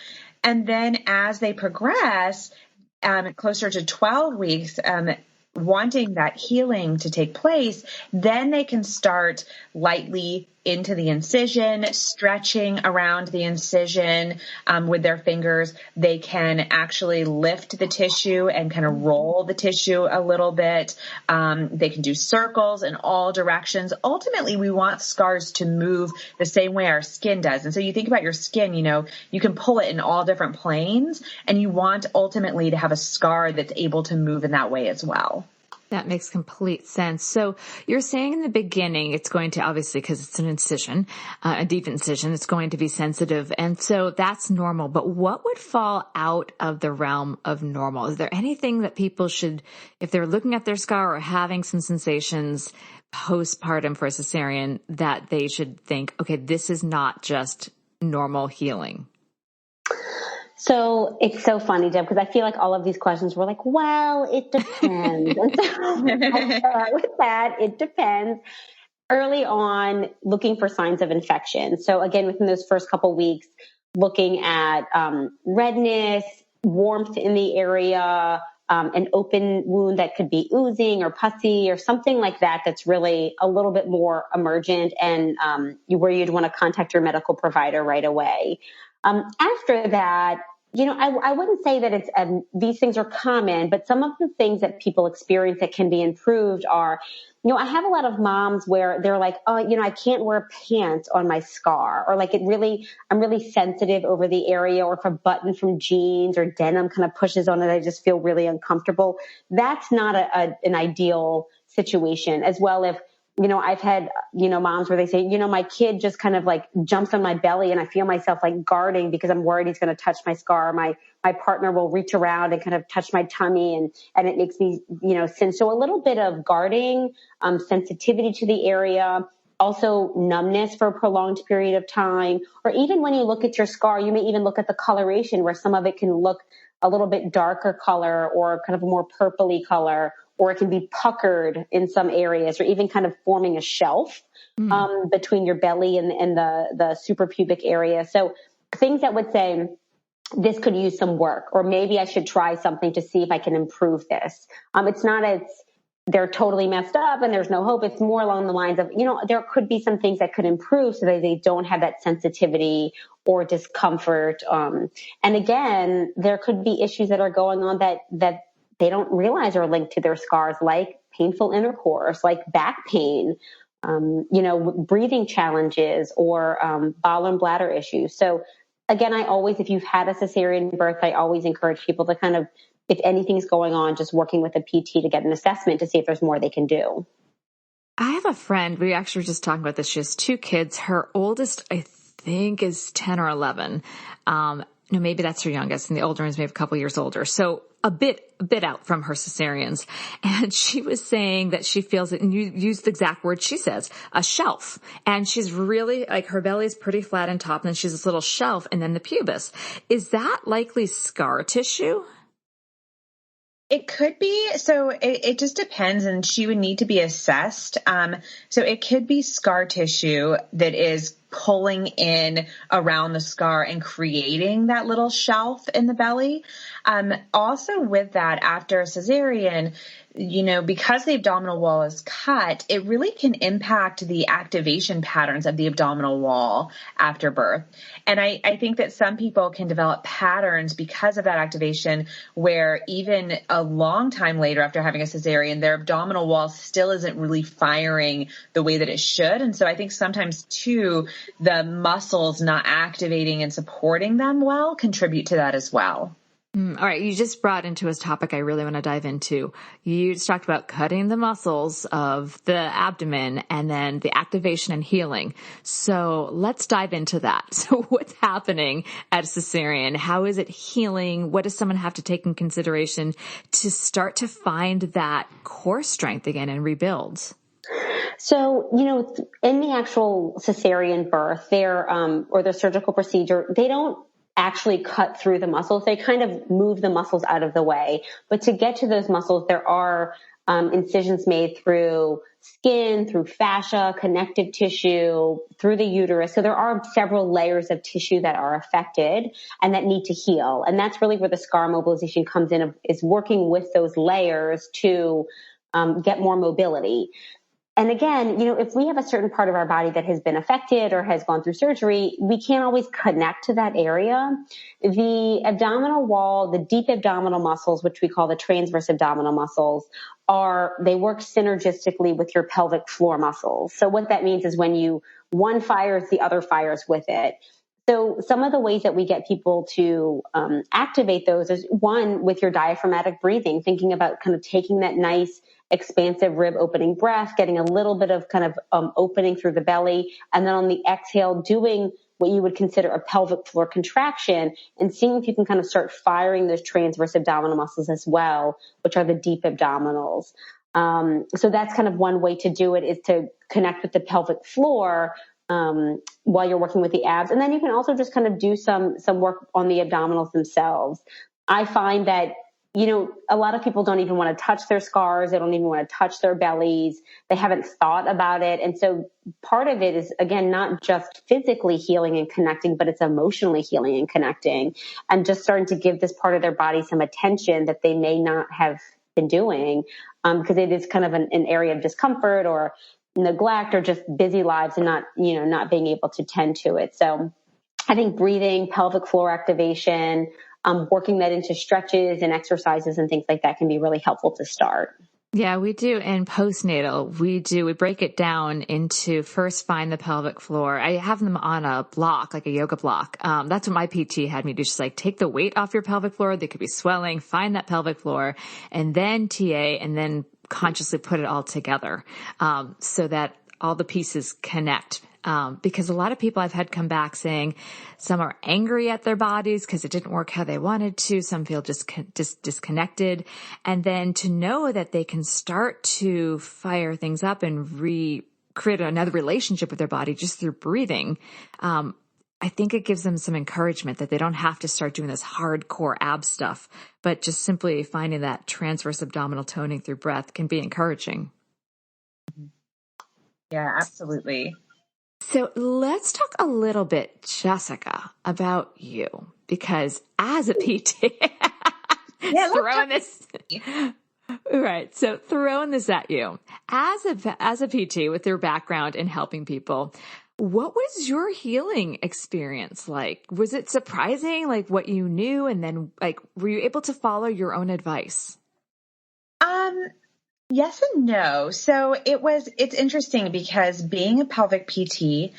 [SPEAKER 5] And then as they progress, closer to 12 weeks, wanting that healing to take place, then they can start lightly into the incision, stretching around the incision with their fingers. They can actually lift the tissue and kind of roll the tissue a little bit. They can do circles in all directions. Ultimately, we want scars to move the same way our skin does. And so you think about your skin, you can pull it in all different planes, and you want ultimately to have a scar that's able to move in that way as well.
[SPEAKER 4] That makes complete sense. So you're saying in the beginning, it's going to, obviously, because it's an incision, a deep incision, it's going to be sensitive. And so that's normal. But what would fall out of the realm of normal? Is there anything that people should, if they're looking at their scar or having some sensations postpartum for a cesarean, that they should think, okay, this is not just normal healing?
[SPEAKER 6] So it's so funny, Deb, because I feel like all of these questions were like, well, it depends. And so I'll start with that. It depends. Early on, looking for signs of infection. So again, within those first couple weeks, looking at redness, warmth in the area, an open wound that could be oozing or pussy or something like that that's really a little bit more emergent and where you'd want to contact your medical provider right away. After that, I wouldn't say that it's these things are common, but some of the things that people experience that can be improved are, I have a lot of moms where they're like, oh, I can't wear pants on my scar, or like I'm really sensitive over the area, or if a button from jeans or denim kind of pushes on it, I just feel really uncomfortable. That's not an ideal situation. As well, if I've had, moms where they say, my kid just kind of like jumps on my belly and I feel myself like guarding because I'm worried he's going to touch my scar. My partner will reach around and kind of touch my tummy and it makes me, singe. So a little bit of guarding, sensitivity to the area, also numbness for a prolonged period of time. Or even when you look at your scar, you may even look at the coloration where some of it can look a little bit darker color or kind of a more purpley color, or it can be puckered in some areas, or even kind of forming a shelf between your belly and the suprapubic area. So things that would say, this could use some work, or maybe I should try something to see if I can improve this. They're totally messed up and there's no hope. It's more along the lines of, there could be some things that could improve so that they don't have that sensitivity or discomfort. And again, there could be issues that are going on that they don't realize are linked to their scars, like painful intercourse, like back pain, breathing challenges, or bowel and bladder issues. So again, if you've had a cesarean birth, I always encourage people to kind of, if anything's going on, just working with a PT to get an assessment to see if there's more they can do.
[SPEAKER 4] I have a friend, we actually were just talking about this. She has 2 kids. Her oldest, I think, is 10 or 11. Maybe that's her youngest, and the older one's maybe a couple years older. So a bit out from her cesareans. And she was saying that she feels it, and you used the exact word she says, a shelf. And she's really, like, her belly is pretty flat on top, and then she's this little shelf, and then the pubis. Is that likely scar tissue?
[SPEAKER 5] It could be. So it just depends, and she would need to be assessed. So it could be scar tissue that is pulling in around the scar and creating that little shelf in the belly. Also with that, after a cesarean, because the abdominal wall is cut, it really can impact the activation patterns of the abdominal wall after birth. And I think that some people can develop patterns because of that activation where even a long time later after having a cesarean, their abdominal wall still isn't really firing the way that it should. And so I think sometimes too, the muscles not activating and supporting them well contribute to that as well.
[SPEAKER 4] All right. You just brought into a topic I really want to dive into. You just talked about cutting the muscles of the abdomen and then the activation and healing. So let's dive into that. So what's happening at a cesarean? How is it healing? What does someone have to take in consideration to start to find that core strength again and rebuild?
[SPEAKER 6] So, in the actual cesarean birth, or the surgical procedure, they don't actually cut through the muscles. They kind of move the muscles out of the way. But to get to those muscles, there are incisions made through skin, through fascia, connective tissue, through the uterus. So there are several layers of tissue that are affected and that need to heal. And that's really where the scar mobilization comes in, is working with those layers to get more mobility. And again, if we have a certain part of our body that has been affected or has gone through surgery, we can't always connect to that area. The abdominal wall, the deep abdominal muscles, which we call the transverse abdominal muscles, they work synergistically with your pelvic floor muscles. So what that means is when one fires, the other fires with it. So some of the ways that we get people to activate those is, one, with your diaphragmatic breathing, thinking about kind of taking that nice expansive rib opening breath, getting a little bit of kind of opening through the belly. And then on the exhale, doing what you would consider a pelvic floor contraction and seeing if you can kind of start firing those transverse abdominal muscles as well, which are the deep abdominals. So that's kind of one way to do it, is to connect with the pelvic floor while you're working with the abs. And then you can also just kind of do some work on the abdominals themselves. I find that, you know, a lot of people don't even want to touch their scars. They don't even want to touch their bellies. They haven't thought about it. And so part of it is, again, not just physically healing and connecting, but it's emotionally healing and connecting, and just starting to give this part of their body some attention that they may not have been doing, because it is kind of an area of discomfort or neglect or just busy lives and not being able to tend to it. So I think breathing, pelvic floor activation, working that into stretches and exercises and things like that can be really helpful to start.
[SPEAKER 4] Yeah, we do. In postnatal, we break it down into, first find the pelvic floor. I have them on a block, like a yoga block. That's what my PT had me do. Just like take the weight off your pelvic floor. They could be swelling, find that pelvic floor, and then TA, and then consciously put it all together, so that all the pieces connect. Because a lot of people I've had come back saying some are angry at their bodies because it didn't work how they wanted to. Some feel just disconnected. And then to know that they can start to fire things up and create another relationship with their body just through breathing. I think it gives them some encouragement that they don't have to start doing this hardcore ab stuff, but just simply finding that transverse abdominal toning through breath can be encouraging.
[SPEAKER 5] Yeah, absolutely.
[SPEAKER 4] So let's talk a little bit, Jessica, about you, because as a PT, throwing this at you, as a PT with your background in helping people, what was your healing experience like? Was it surprising, like what you knew, and then like were you able to follow your own advice?
[SPEAKER 5] Yes and no. So it's interesting because being a pelvic PT,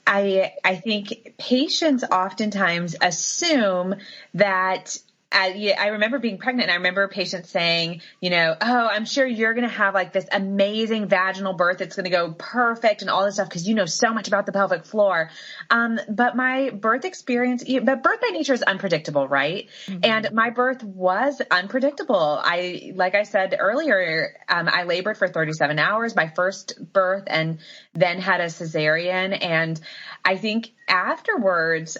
[SPEAKER 5] I think patients oftentimes assume that I remember being pregnant and I remember patients saying, oh, I'm sure you're going to have like this amazing vaginal birth. It's going to go perfect and all this stuff because you know so much about the pelvic floor. But my birth experience, but birth by nature is unpredictable, right? Mm-hmm. And my birth was unpredictable. Like I said earlier, I labored for 37 hours, my first birth, and then had a cesarean. And I think afterwards,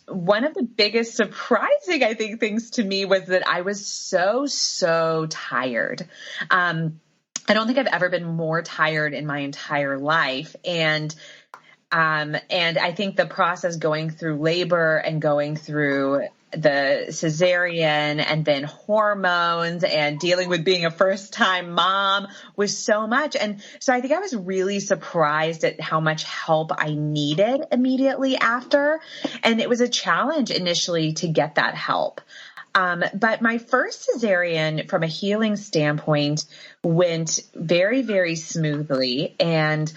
[SPEAKER 5] one of the biggest surprising, I think, things to me was that I was so tired. I don't think I've ever been more tired in my entire life. And I think the process going through labor and going through the cesarean and then hormones and dealing with being a first time mom was so much. And so I think I was really surprised at how much help I needed immediately after. And it was a challenge initially to get that help. But my first cesarean from a healing standpoint went very, very smoothly. And,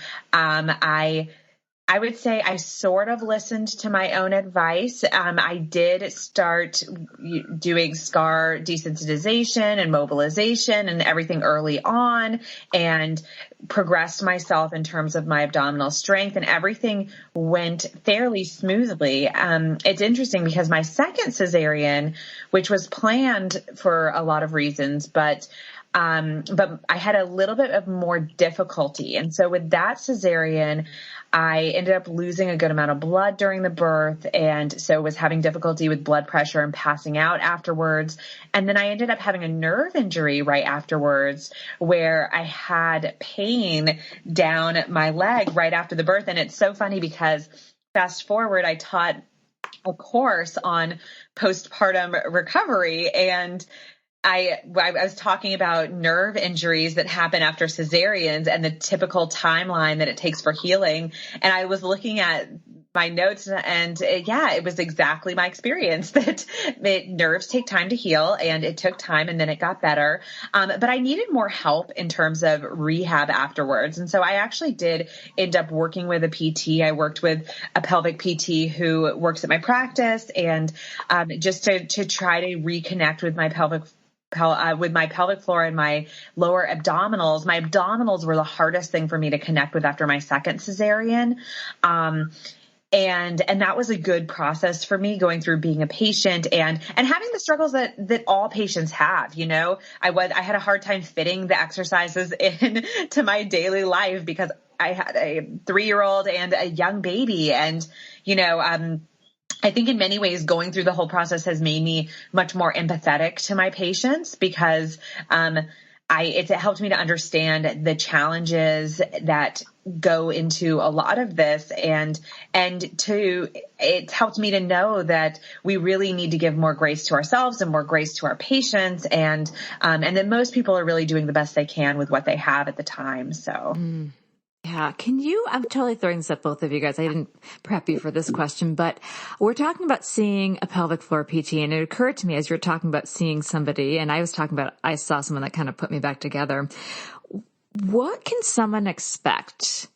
[SPEAKER 5] I would say I sort of listened to my own advice. I did start doing scar desensitization and mobilization and everything early on, and progressed myself in terms of my abdominal strength, and everything went fairly smoothly. It's interesting because my second cesarean, which was planned for a lot of reasons, but I had a little bit of more difficulty. And so with that cesarean, I ended up losing a good amount of blood during the birth, and so was having difficulty with blood pressure and passing out afterwards. And then I ended up having a nerve injury right afterwards where I had pain down my leg right after the birth. And it's so funny because fast forward, I taught a course on postpartum recovery, and I was talking about nerve injuries that happen after cesareans and the typical timeline that it takes for healing. And I was looking at my notes, and it was exactly my experience that nerves take time to heal, and it took time, and then it got better. But I needed more help in terms of rehab afterwards. And so I actually did end up working with a PT. I worked with a pelvic PT who works at my practice, and just to try to reconnect with my pelvic floor and my lower abdominals. My abdominals were the hardest thing for me to connect with after my second cesarean. And that was a good process for me, going through being a patient and having the struggles that all patients have. You know, I had a hard time fitting the exercises in to my daily life because I had a 3-year-old and a young baby. And, you know, I think in many ways going through the whole process has made me much more empathetic to my patients because, it helped me to understand the challenges that go into a lot of this, and it's helped me to know that we really need to give more grace to ourselves and more grace to our patients, and that most people are really doing the best they can with what they have at the time. So.
[SPEAKER 4] Yeah. I'm totally throwing this at both of you guys. I didn't prep you for this question, but we're talking about seeing a pelvic floor PT. And it occurred to me as you're talking about seeing somebody, and I saw someone that kind of put me back together. What can someone expect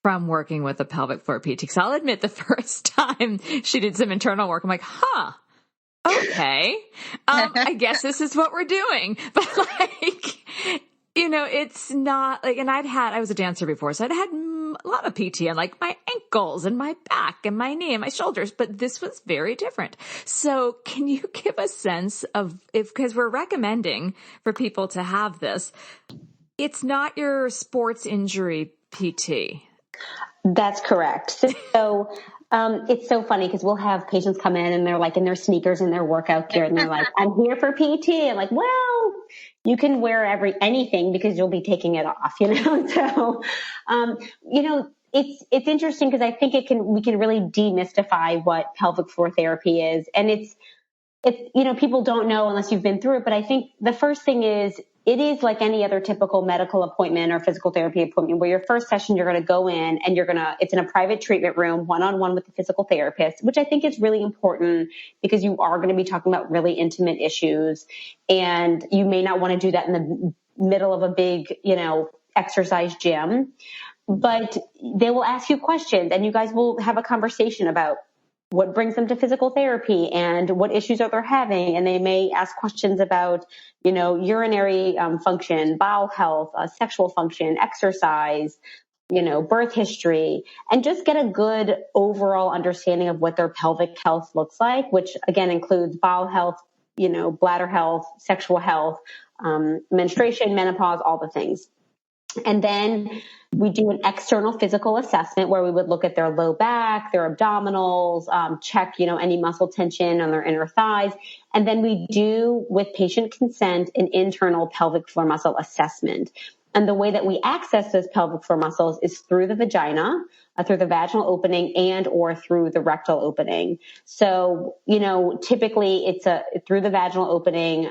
[SPEAKER 4] from working with a pelvic floor PT? Because I'll admit the first time she did some internal work, I'm like, okay. I guess this is what we're doing. But you know, it's not like, and I was a dancer before, so I'd had a lot of PT on like my ankles and my back and my knee and my shoulders, but this was very different. So can you give a sense of because we're recommending for people to have this, it's not your sports injury PT.
[SPEAKER 6] That's correct. So, it's so funny because we'll have patients come in and they're like in their sneakers and their workout gear and they're like, I'm here for PT. I'm like, well, you can wear anything because you'll be taking it off, you know? So, you know, it's interesting because I think we can really demystify what pelvic floor therapy is. And it's, you know, people don't know unless you've been through it. But I think the first thing is, it is like any other typical medical appointment or physical therapy appointment where your first session, you're going to go in and it's in a private treatment room, one-on-one with the physical therapist, which I think is really important because you are going to be talking about really intimate issues. And you may not want to do that in the middle of a big, you know, exercise gym, but they will ask you questions and you guys will have a conversation about what brings them to physical therapy and what issues are they having. And they may ask questions about, you know, urinary function, bowel health, sexual function, exercise, you know, birth history, and just get a good overall understanding of what their pelvic health looks like, which again includes bowel health, you know, bladder health, sexual health, menstruation, menopause, all the things. And then we do an external physical assessment where we would look at their low back, their abdominals, check, you know, any muscle tension on their inner thighs. And then we do, with patient consent, an internal pelvic floor muscle assessment. And the way that we access those pelvic floor muscles is through the vagina, through the vaginal opening and or through the rectal opening. So, you know, typically it's through the vaginal opening,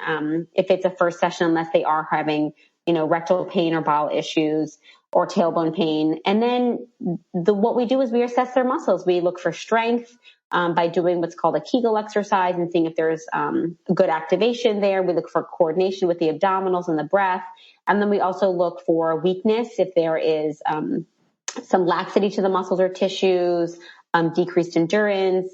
[SPEAKER 6] if it's a first session, unless they are having, you know, rectal pain or bowel issues or tailbone pain. And then what we do is we assess their muscles. We look for strength by doing what's called a Kegel exercise and seeing if there's good activation there. We look for coordination with the abdominals and the breath. And then we also look for weakness if there is some laxity to the muscles or tissues, decreased endurance,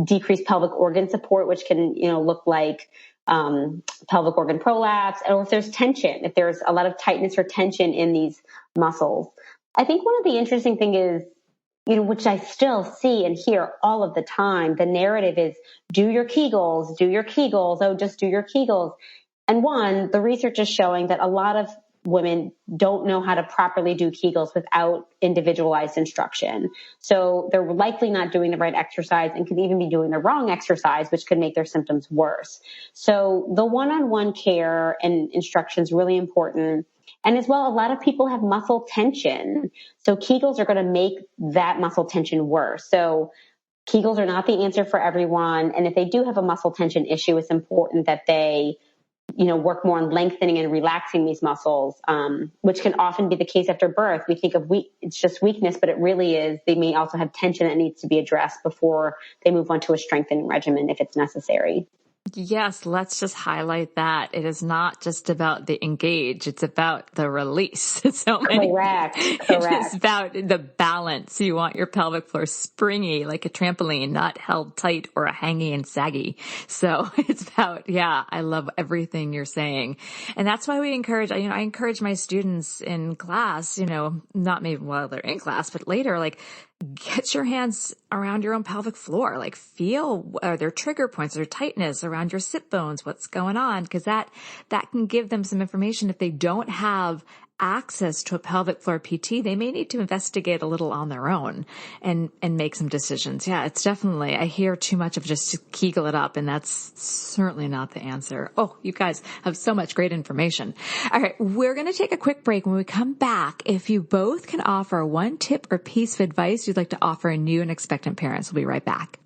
[SPEAKER 6] decreased pelvic organ support, which can, you know, look like pelvic organ prolapse, or if there's tension, if there's a lot of tightness or tension in these muscles. I think one of the interesting thing is, you know, which I still see and hear all of the time, the narrative is do your Kegels, oh, just do your Kegels. And one, the research is showing that a lot of women don't know how to properly do Kegels without individualized instruction. So they're likely not doing the right exercise and could even be doing the wrong exercise, which could make their symptoms worse. So the one-on-one care and instruction is really important. And as well, a lot of people have muscle tension. So Kegels are going to make that muscle tension worse. So Kegels are not the answer for everyone. And if they do have a muscle tension issue, it's important that they work more on lengthening and relaxing these muscles, which can often be the case after birth. We think of it's just weakness, but it really is. They may also have tension that needs to be addressed before they move on to a strengthening regimen if it's necessary.
[SPEAKER 4] Yes, let's just highlight that. It is not just about the engage. It's about the release.
[SPEAKER 6] Correct.
[SPEAKER 4] It's about the balance. You want your pelvic floor springy like a trampoline, not held tight or hanging and saggy. So it's about, I love everything you're saying. And that's why we encourage, I encourage my students in class, not maybe while they're in class, but later, like, get your hands around your own pelvic floor, like feel their trigger points, their tightness around your sit bones, what's going on. Cause that can give them some information. If they don't have access to a pelvic floor PT, they may need to investigate a little on their own and make some decisions. Yeah, it's definitely, I hear too much of just to Kegel it up, and that's certainly not the answer. Oh, you guys have so much great information. All right, we're going to take a quick break. When we come back, if you both can offer one tip or piece of advice you'd like to offer new and expectant parents, we'll be right back.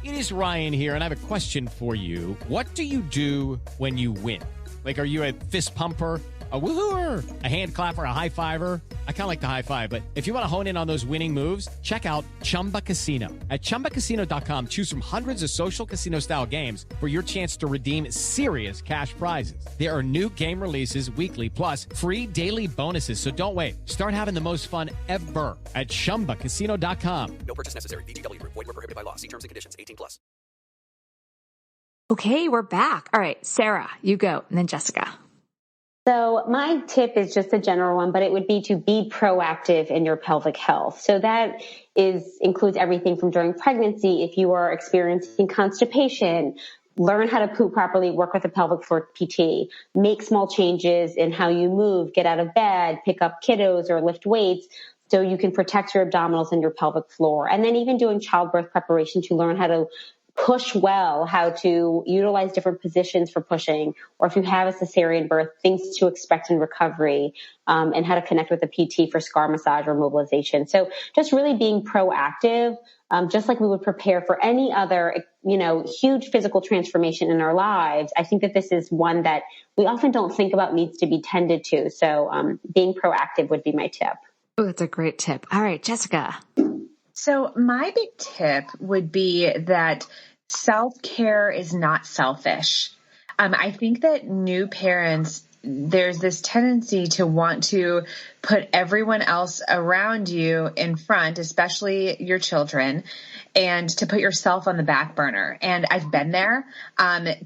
[SPEAKER 12] It is Ryan here, and I have a question for you. What do you do when you win? Like, are you a fist pumper, a woohooer, a hand clapper, a high fiver? I kind of like the high five, but if you want to hone in on those winning moves, check out Chumba Casino. At ChumbaCasino.com, choose from hundreds of social casino style games for your chance to redeem serious cash prizes. There are new game releases weekly, plus free daily bonuses. So don't wait. Start having the most fun ever at ChumbaCasino.com.
[SPEAKER 13] No purchase necessary. VGW Group. Void where prohibited by law. See terms and conditions. 18+.
[SPEAKER 4] Okay, we're back. All right, Sarah, you go, and then Jessica.
[SPEAKER 6] So my tip is just a general one, but it would be to be proactive in your pelvic health. So that includes everything from during pregnancy. If you are experiencing constipation, learn how to poop properly, work with a pelvic floor PT, make small changes in how you move, get out of bed, pick up kiddos or lift weights so you can protect your abdominals and your pelvic floor. And then even doing childbirth preparation to learn how to push well, how to utilize different positions for pushing, or if you have a cesarean birth, things to expect in recovery, and how to connect with a PT for scar massage or mobilization. So just really being proactive, just like we would prepare for any other, huge physical transformation in our lives. I think that this is one that we often don't think about needs to be tended to. So being proactive would be my tip.
[SPEAKER 4] Oh, that's a great tip. All right, Jessica.
[SPEAKER 5] So my big tip would be that self-care is not selfish. I think that new parents, there's this tendency to want to put everyone else around you in front, especially your children, and to put yourself on the back burner. And I've been there,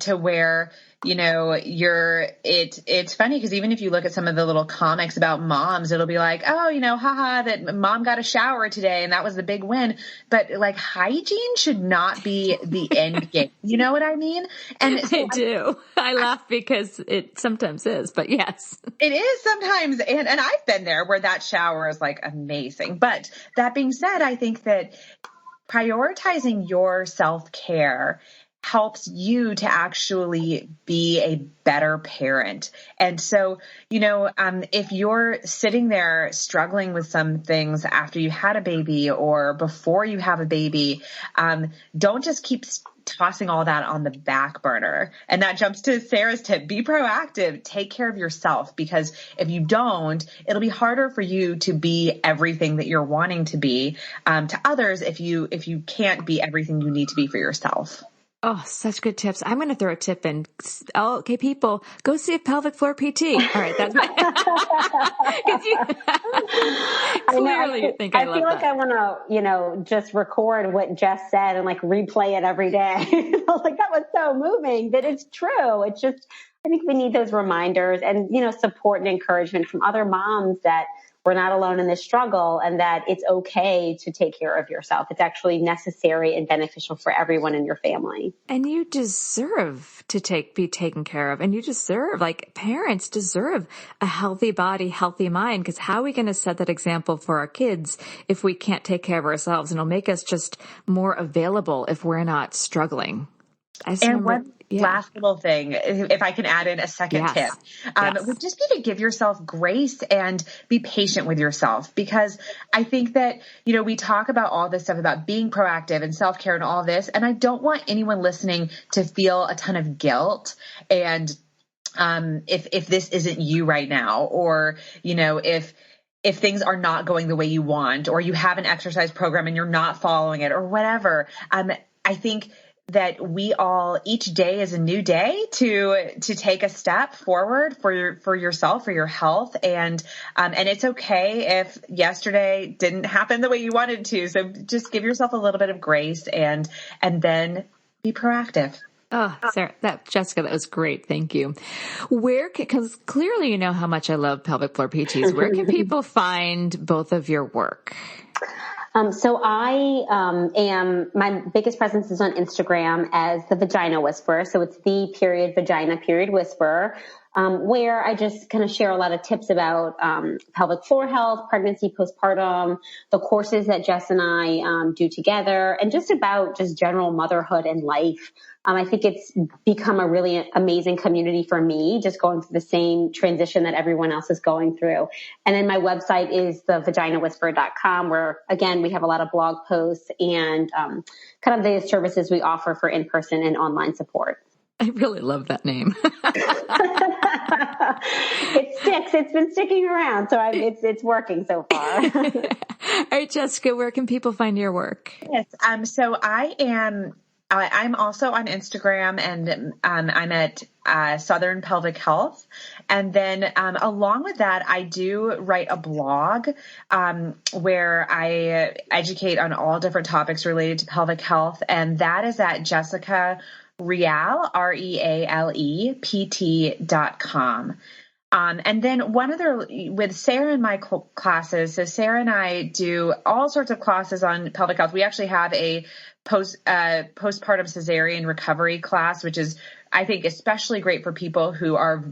[SPEAKER 5] to where, it's funny because even if you look at some of the little comics about moms, it'll be like, oh, haha, that mom got a shower today and that was the big win. But like hygiene should not be the end game. You know what I mean? And so
[SPEAKER 4] I do. I laugh because it sometimes is, but yes.
[SPEAKER 5] It is sometimes. And I've been there where that shower is like amazing. But that being said, I think that prioritizing your self-care helps you to actually be a better parent. And so, if you're sitting there struggling with some things after you had a baby or before you have a baby, don't just keep tossing all that on the back burner. And that jumps to Sarah's tip. Be proactive. Take care of yourself, because if you don't, it'll be harder for you to be everything that you're wanting to be to others if you can't be everything you need to be for yourself.
[SPEAKER 4] Oh, such good tips. I'm going to throw a tip in. Okay, people, go see a pelvic floor PT. All right, that's my. Clearly, you think I love that.
[SPEAKER 6] I feel like I want to, just record what Jess said and like replay it every day. I was like, that was so moving, but it's true. It's just, I think we need those reminders and, support and encouragement from other moms that we're not alone in this struggle and that it's okay to take care of yourself. It's actually necessary and beneficial for everyone in your family.
[SPEAKER 4] And you deserve to be taken care of. And you deserve, parents deserve a healthy body, healthy mind. Because how are we going to set that example for our kids if we can't take care of ourselves? And it'll make us just more available if we're not struggling. just
[SPEAKER 5] and
[SPEAKER 4] remember,
[SPEAKER 5] one last little thing, if I can add in a second tip, would just be to give yourself grace and be patient with yourself. Because I think that, you know, we talk about all this stuff about being proactive and self-care and all this, and I don't want anyone listening to feel a ton of guilt. And if this isn't you right now, or, you know, if things are not going the way you want, or you have an exercise program and you're not following it or whatever, I think that we all, each day is a new day to take a step forward for yourself, for your health. And it's okay if yesterday didn't happen the way you wanted to. So just give yourself a little bit of grace and then be proactive.
[SPEAKER 4] Oh, Sarah, Jessica, that was great. Thank you. Because clearly you know how much I love pelvic floor PTs. Where can people find both of your work?
[SPEAKER 6] So I my biggest presence is on Instagram as the Vagina Whisperer. So it's the _Vagina_Whisperer, where I just kind of share a lot of tips about pelvic floor health, pregnancy, postpartum, the courses that Jess and I do together, and just about just general motherhood and life. I think it's become a really amazing community for me, just going through the same transition that everyone else is going through. And then my website is thevaginawhisperer.com, where, again, we have a lot of blog posts and kind of the services we offer for in-person and online support.
[SPEAKER 4] I really love that name.
[SPEAKER 6] It sticks. It's been sticking around, so it's working so far.
[SPEAKER 4] All right, Jessica, where can people find your work?
[SPEAKER 5] Yes. So I'm also on Instagram, and I'm at Southern Pelvic Health. And then along with that, I do write a blog where I educate on all different topics related to pelvic health. And that is at Jessica Reale, Reale, PT.com. And then one other, with Sara and my classes, so Sara and I do all sorts of classes on pelvic health. We actually have a postpartum cesarean recovery class, which is, I think, especially great for people who are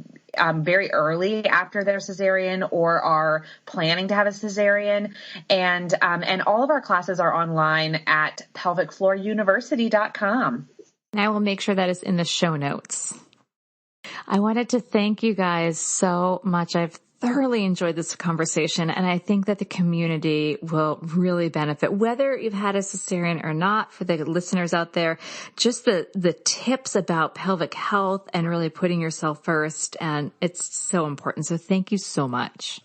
[SPEAKER 5] very early after their cesarean or are planning to have a cesarean. And all of our classes are online at pelvicflooruniversity.com.
[SPEAKER 4] And I will make sure that is in the show notes. I wanted to thank you guys so much. I've thoroughly enjoyed this conversation, and I think that the community will really benefit, whether you've had a cesarean or not. For the listeners out there, just the tips about pelvic health and really putting yourself first, and it's so important. So thank you so much.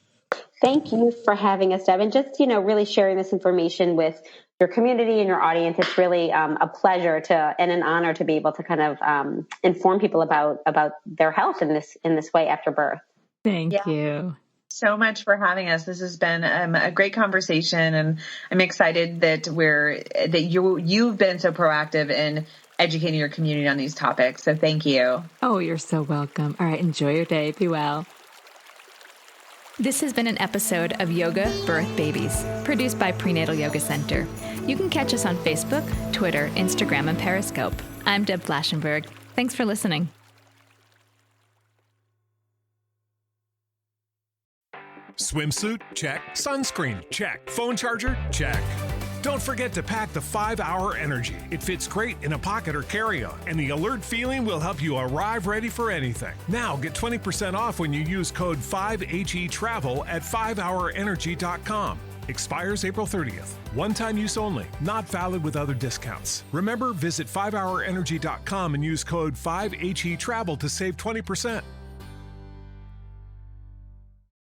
[SPEAKER 6] Thank you for having us, Deb, and just, really sharing this information with your community and your audience. It's really a pleasure and an honor to be able to kind of inform people about their health in this way after birth.
[SPEAKER 4] Thank you
[SPEAKER 5] so much for having us. This has been a great conversation, and I'm excited that you've been so proactive in educating your community on these topics. So thank you.
[SPEAKER 4] Oh, you're so welcome. All right. Enjoy your day. Be well.
[SPEAKER 14] This has been an episode of Yoga Birth Babies, produced by Prenatal Yoga Center. You can catch us on Facebook, Twitter, Instagram, and Periscope. I'm Deb Flaschenberg. Thanks for listening.
[SPEAKER 15] Swimsuit? Check. Sunscreen? Check. Phone charger? Check. Don't forget to pack the 5-Hour Energy. It fits great in a pocket or carry-on, and the alert feeling will help you arrive ready for anything. Now get 20% off when you use code 5HETRAVEL at 5hourenergy.com. Expires April 30th. One-time use only. Not valid with other discounts. Remember, visit 5hourenergy.com and use code 5HETRAVEL to save 20%.